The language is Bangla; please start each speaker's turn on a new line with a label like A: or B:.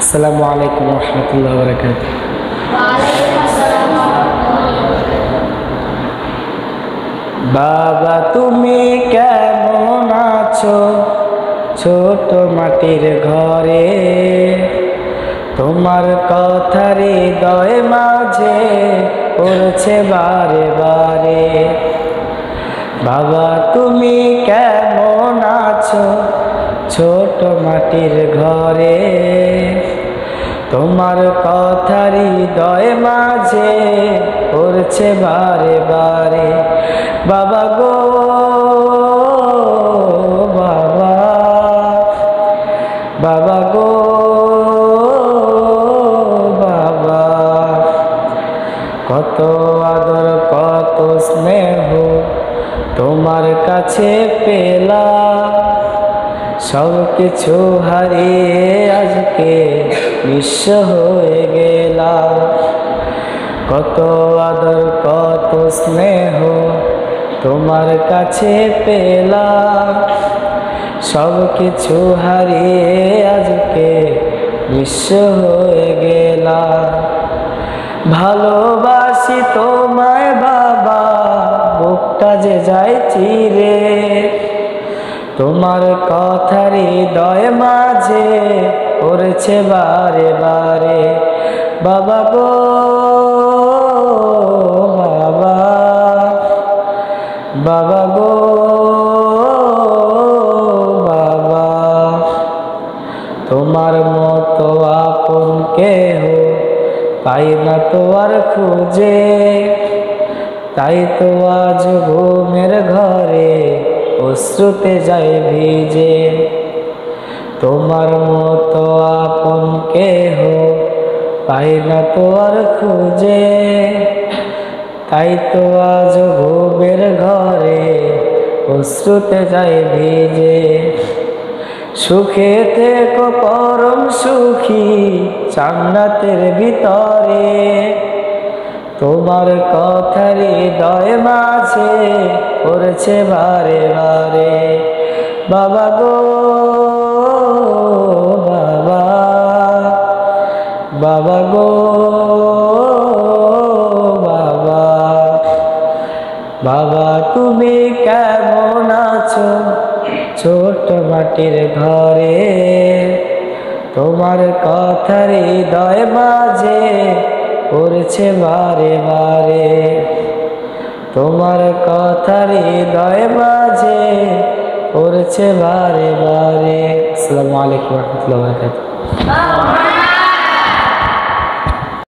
A: আসসালামু আলাইকুম রহমতুল্লাহ বারাকাতুহু। বাবা তুমি কেমন আছো ছোট মাটির ঘরে, তোমার কথা হৃদয় মাঝে পড়ছে বারে বারে। বাবা তুমি কেমন আছো ছোট মাটির ঘরে, তোমার কথা হৃদয় মাঝে পড়ছে বারে বারে। বাবা গো বাবা, বাবা গো বাবা, কত আদর কত স্নেহ তোমার কাছে পেলাম, সব কিছু হারিয়ে আজকে নিঃস্ব হয়ে গেলাম। কত আদর কত স্নেহ তোমার কাছে পেলাম, সব কিছু হারিয়ে আজকে নিঃস্ব হয়ে গেলাম। ভালোবাসি তোমায় বাবা, বুকটা যে যায় চিরে, তোমার কথা হৃদয় মাঝে পড়ছে বারে বারে। বাবা গো বাবা, বাবা গো বাবা, তোমার মতো আপন কেহ পাই না তো আর খুঁজে, তাই তো আজ ঘুমের ঘরে অশ্রুতে যায় ভিজে। তোমার মতো আপন কেহ পাই না তো আর খুঁজে, তাই তো আজ ঘুমের ঘরে অশ্রুতে যায় ভিজে। সুখে থেকো পরম সুখী জান্নাতের ভিতরে, তোমার কথা হৃদয় মাঝে পড়ছে বারে বারে। বাবা গো বাবা, বাবা গো বাবা, বাবা তুমি কেমন আছো ছোট মাটির ঘরে, তোমার কথা হৃদয় মাঝে পড়ছে বারে বারে। তোমার কথা হৃদয় মাঝে পড়ছে বারে বারে। আসসালামু আলাইকুম ওয়া রাহমাতুল্লাহি ওয়া বারাকাতুহু।